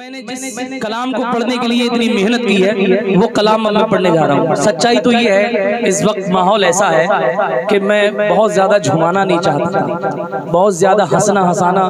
मैंने जिस कलाम को पढ़ने के लिए इतनी मेहनत की है वो कलाम अब मैं पढ़ने जा रहा हूँ। सच्चाई तो ये है, इस वक्त माहौल ऐसा है कि मैं बहुत ज़्यादा झुमाना नहीं चाहता, बहुत ज़्यादा हंसना हंसाना,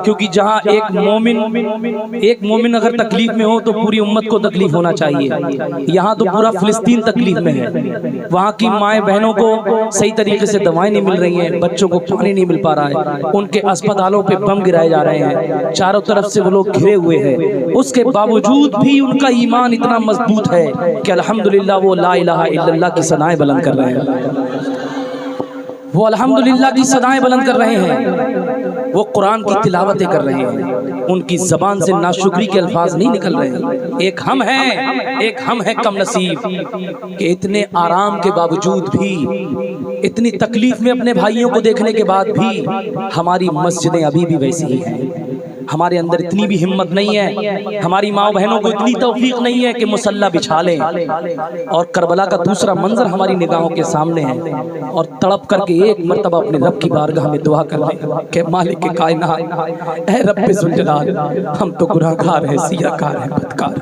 क्योंकि जहाँ एक मोमिन अगर तकलीफ में हो तो पूरी उम्मत को तकलीफ होना चाहिए। यहाँ तो पूरा फिलिस्तीन तकलीफ में है। वहाँ की माएँ बहनों को सही तरीके से दवाएं नहीं मिल रही हैं, बच्चों को पानी नहीं मिल पा रहा है, उनके अस्पतालों पे बम गिराए जा रहे हैं, चारों तरफ से वो लोग घिरे हुए हैं। उसके बावजूद भी उनका ईमान इतना मजबूत है कि अल्हम्दुलिल्लाह वो ला इलाहा इल्लल्लाह की सदाएं बुलंद कर रहे हैं, वो अल्हम्दुलिल्लाह की सदाएं बुलंद कर रहे हैं, वो कुरान की तिलावतें कर रहे हैं। उनकी जबान से नाशुक्री के अल्फाज नहीं निकल रहे हैं। एक हम हैं कम नसीब कि इतने आराम के बावजूद भी, इतनी तकलीफ में अपने भाइयों को देखने के बाद भी हमारी मस्जिदें अभी भी वैसी ही हैं। हमारे अंदर इतनी भी हिम्मत नहीं है, हमारी माँ बहनों को इतनी तौफीक नहीं है कि मुसल्ला बिछा लें। और करबला का दूसरा मंजर हमारी निगाहों के सामने है, और तड़प करके एक मर्तबा अपने रब की बारगाह में दुआ कर लें कि मालिक के कायनात, ऐ रब्बे ज़ुल जलाल, हम तो गुनाहगार हैं, सियाकार हैं, बदकार,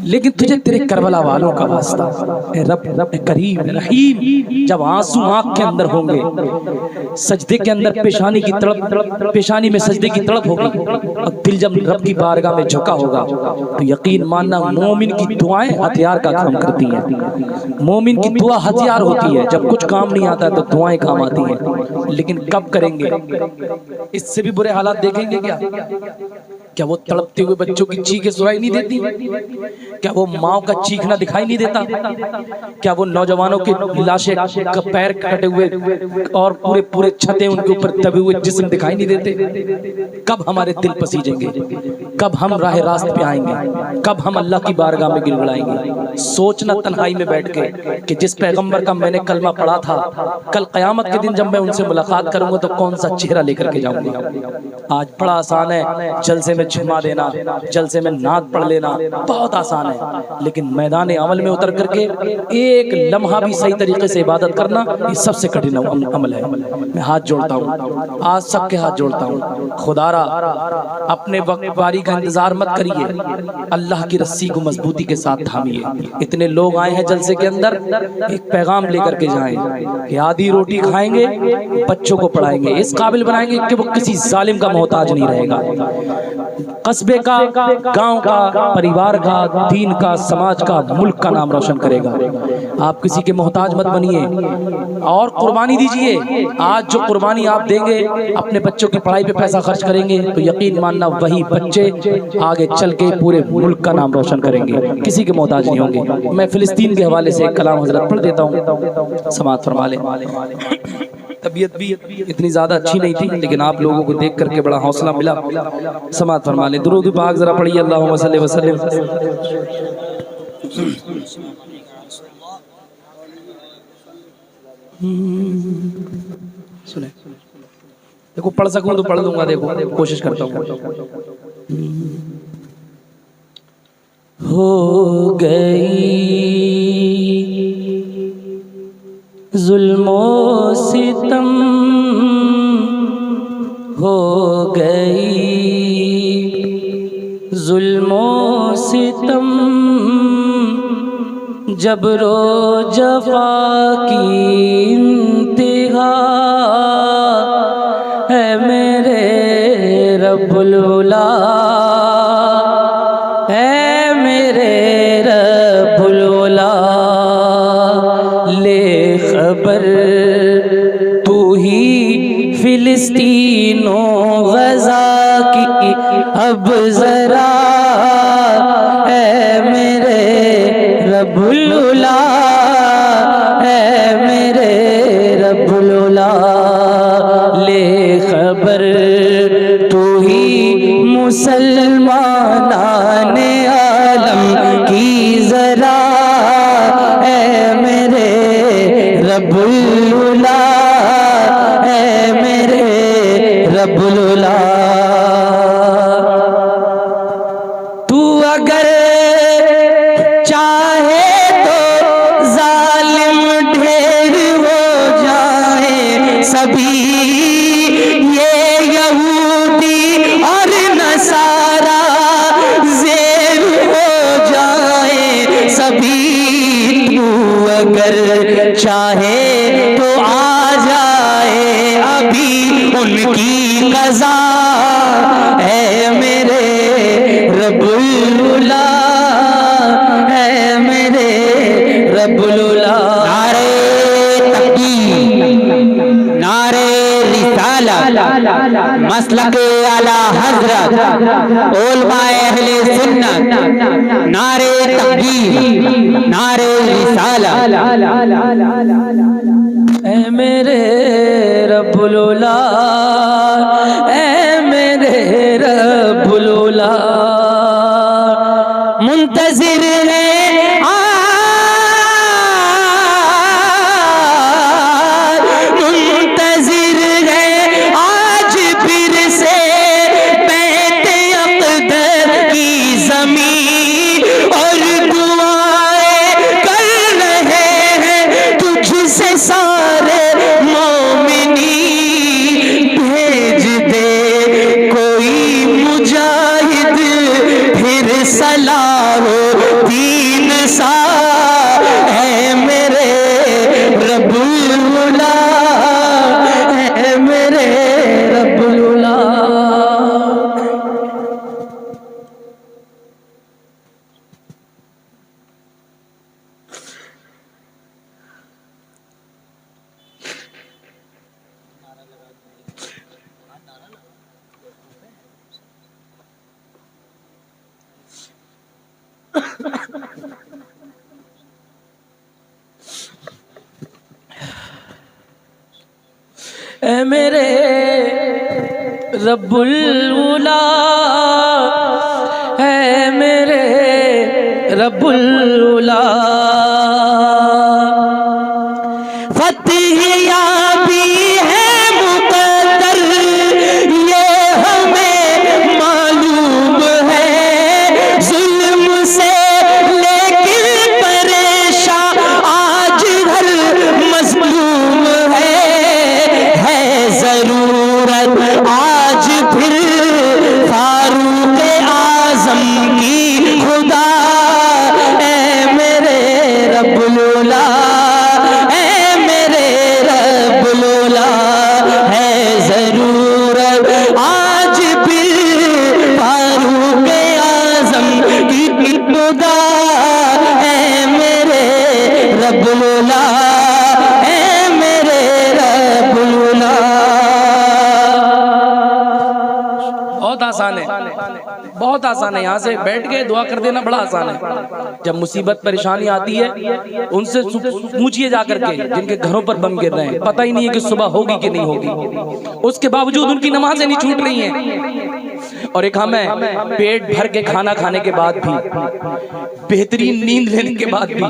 लेकिन तुझे तेरे करबला वालों का वास्ता, ए रब, ए करीम, रहीम, जब आंसू आंख के अंदर होंगे, सजदे के अंदर पेशानी की तड़प, पेशानी में सजदे की तड़प होगी, और दिल जब रब की बारगाह में झुका होगा, तो यकीन मानना मोमिन की दुआएं हथियार का काम करती हैं। मोमिन की दुआ हथियार होती है। जब कुछ काम नहीं आता है तो दुआएं काम आती हैं। लेकिन कब करेंगे? इससे भी बुरे हालात देखेंगे क्या वो तड़पते हुए बच्चों की चीखें सुनाई नहीं देती? क्या वो माँ का चीखना दिखाई नहीं देता? क्या वो नौजवानों की लाशें, पैर कटे हुए और पूरे पूरे छतें उनके ऊपर दबे हुए जिस्म दिखाई नहीं देते? कब हमारे दिल पसीजेंगे? कब हम राह रास्त पे आएंगे? कब हम अल्लाह की बारगाह में गिड़गिड़ाएंगे? सोचना तन्हाई में बैठ के कि जिस पैगंबर का मैंने कलमा पढ़ा था, कल क़यामत के दिन जब मैं उनसे मुलाकात करूंगा तो कौन सा चेहरा लेकर के जाऊंगा। आज बड़ा आसान है जलसे में झुमा देना, जलसे में नात पढ़ लेना, बहुत आसान है, लेकिन मैदान अमल में उतर करके एक लम्हा भी सही तरीके से इबादत करना, ये सबसे कठिन अमल है। मैं हाथ जोड़ता हूँ, आज सबके हाथ जोड़ता हूँ, खुदारा अपने वक्त बारी का इंतजार मत करिए, अल्लाह की रस्सी को मजबूती के साथ थामिए। इतने लोग आए हैं जलसे के अंदर, एक पैगाम लेकर के जाएं कि आधी रोटी खाएंगे, बच्चों को पढ़ाएंगे, इस काबिल बनाएंगे कि वो किसी जालिम का मोहताज नहीं रहेगा। कस्बे का, गांव का, परिवार का, दीन का, समाज का, मुल्क का नाम रोशन करेगा। आप किसी के मोहताज मत बनिए और कुर्बानी दीजिए। आज जो कुर्बानी आप देंगे, अपने बच्चों की पढ़ाई पे पैसा खर्च करेंगे, तो यकीन मानना वही बच्चे आगे चल के पूरे मुल्क का नाम रोशन करेंगे, किसी के मोहताज नहीं होंगे। मैं फिलिस्तीन के हवाले से एक कलाम हजरत पढ़ देता हूँ, समाअत फरमा लें। तबीयत भी इतनी ज़्यादा अच्छी नहीं थी, लेकिन आप लोगों को देख करके बड़ा हौसला मिला। समाअत फरमा लें। दुरूद पाक जरा पढ़िए, अल्लाहुम्मा सल्ली व सल्लिम। सुने, देखो पढ़ सकूं तो पढ़ लूंगा, देखो कोशिश करता हूँ। हो गई जुल्मो सितम, हो गई जुल्मो सितम, जबरो जफा की इंतिहा है मेरे रब्बुल उला, है मेरे रब्बुल उला। ले खबर तू ही फिलिस्तीनो गजा की अब जरा, है मेरे रब्बुल उला, है मेरे रब्बुल उला। ले खबर तू ही मुसलमानाने आलम की जरा, है मेरे रब्बुल उला, है मेरे रब्बुल उला। तू अगर चाहे तो जालिम ढेर हो जाए सभी, ये यहूदी और नसारा अगर चाहे तो आ जाए अभी उनकी क़ज़ा है मेरे रब्बुल उला, है मेरे रब्बुल उला। नारे तकबीर, नारे रिसाला, मसलके आला हज़रत, उलमाए अहले सुन्नत, नारे तकबीर, नारे रिसाला। ऐ मेरे रब्बुल उला, ऐ मेरे रब्बुल उला, मुंतज़िर है ऐ मेरे रब्बुल उला, है मेरे रब्बुल उला। फतह याबी है मुक़द्दर ये हमें मालूम है, जुल्म से लेकिन परेशान आज हर मज़लूम है ज़रूरत आज फिर फारूक आज़म की खुदा, ऐ मेरे रब्बुल उला, ऐ मेरे रब्बुल उला, है ज़रूरत आज फिर फारूक आज़म की खुदा, ऐ मेरे रब्बुल उला, ऐ मेरे रब्बुल उला। बहुत आसान है, बहुत आसान है। यहाँ से बैठ के दुआ कर देना बड़ा आसान है। जब मुसीबत परेशानी आती है उनसे पूछिए जाकर के जिनके घरों पर बम गिर रहे हैं, पता ही नहीं है कि सुबह होगी कि नहीं होगी, उसके बावजूद उनकी नमाजें नहीं छूट रही हैं। और एक हम है पेट भर के खाना खाने के बाद भी, बेहतरीन नींद लेने के बाद भी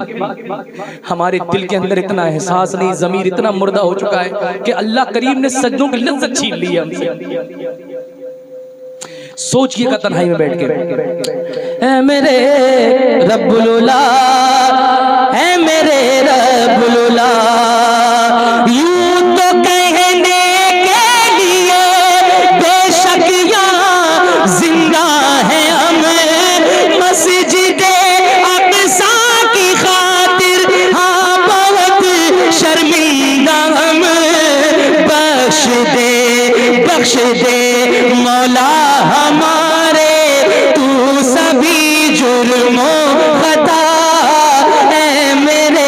हमारे दिल के अंदर इतना एहसास नहीं, ज़मीर इतना मुर्दा हो चुका है कि अल्लाह करीम ने सजदों की लज्जत छीन ली है हमसे। सोचिएगा तन्हाई में बैठ के, ऐ मेरे रब्बुल उला, ऐ मेरे रब्बुल उला। यूं तो कहने के लिए बेशक यहाँ जिंदा है हम, मस्जिदे अक़सा की खातिर हाँ बहुत शर्मिंदा हम। बख्श दे मौला हमारे तू सभी जुर्मों खता, ऐ मेरे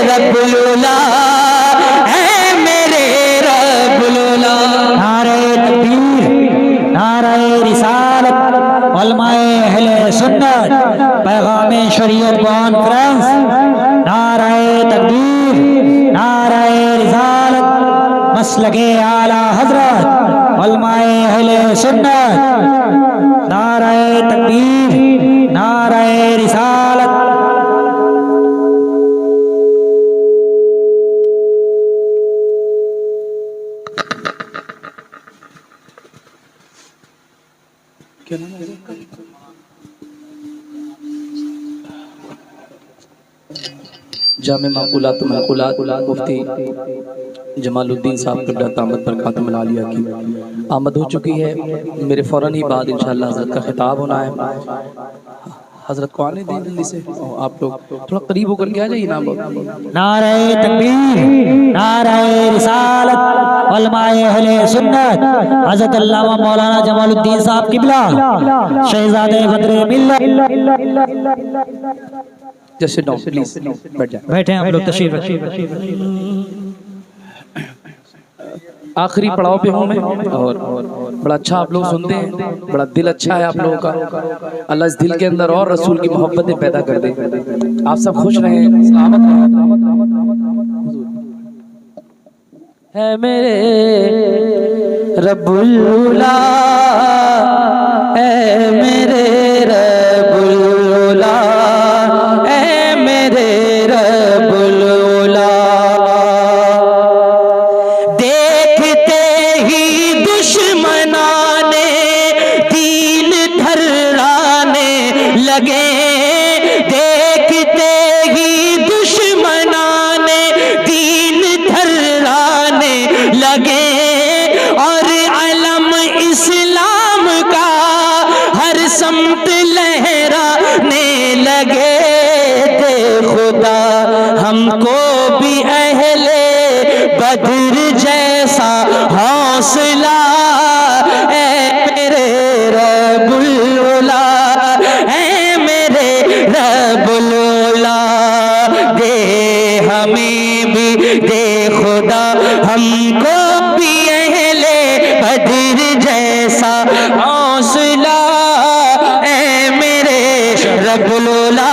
रब्बुल उला, ऐ मेरे रब्बुल उला। नारे तकबीर, नारे रिसालत, उलमाए अहले सुन्नत, पैगाम शरीयत कॉन्फ्रेंस। नारे तकबीर, नारे रिसालत, मसलके आला हज़रत, उलमाए अहले सुन्नत। नारे तकबीर, नारे रिसालत। क्या नाम है? जामे माकुलात मुफ्ती जमालुद्दीन साहब कब्ला तामत पर खातम लालिया की आमद हो चुकी है। मेरे फ़ौरन ही बाद इंशाअल्लाह हज़रत का खिताब होना है। हजरत को आने दें जल्दी से। आप लोग थोड़ा करीब होकर के आ जाइए ना। नारे तकबीर, नारे रिसालत, उलमाए अहले सुन्नत, हज़रत अल्लामा मौलाना जमालुद्दीन साहब किबला, शहजादे बद्रे मिल्लत। जस्ट सिट डाउन प्लीज, बैठ जाए। बैठे आप लोग, तशरीफ रखिए। आखिरी पड़ाव पे हूँ मैं, और बड़ा अच्छा आप लोग सुनते हैं, बड़ा दिल अच्छा है आप लोगों का। अल्लाह इस दिल के अंदर और रसूल की मोहब्बतें पैदा कर दे। आप सब खुश रहें, सलामत रहें। है मेरे रब्बुल्ला, है मेरे रब्बुल्ला, है मेरे रब्बुल्ला। देखते ही दुश्मनाने दीन थर्राने लगे, देखते ही दुश्मनाने दीन थर्राने लगे, और अलम इस्लाम का हर समत लहराने लगे। दे खुदा हमको भी अहले बद्र जैसा हौसला, ऐ मेरे रब्बुल्ला, ऐ मेरे रब्बुल्ला। दे हमें भी, दे खुदा हमको भी अहले बद्र जैसा हौसला, ऐ मेरे रब्बुल्ला।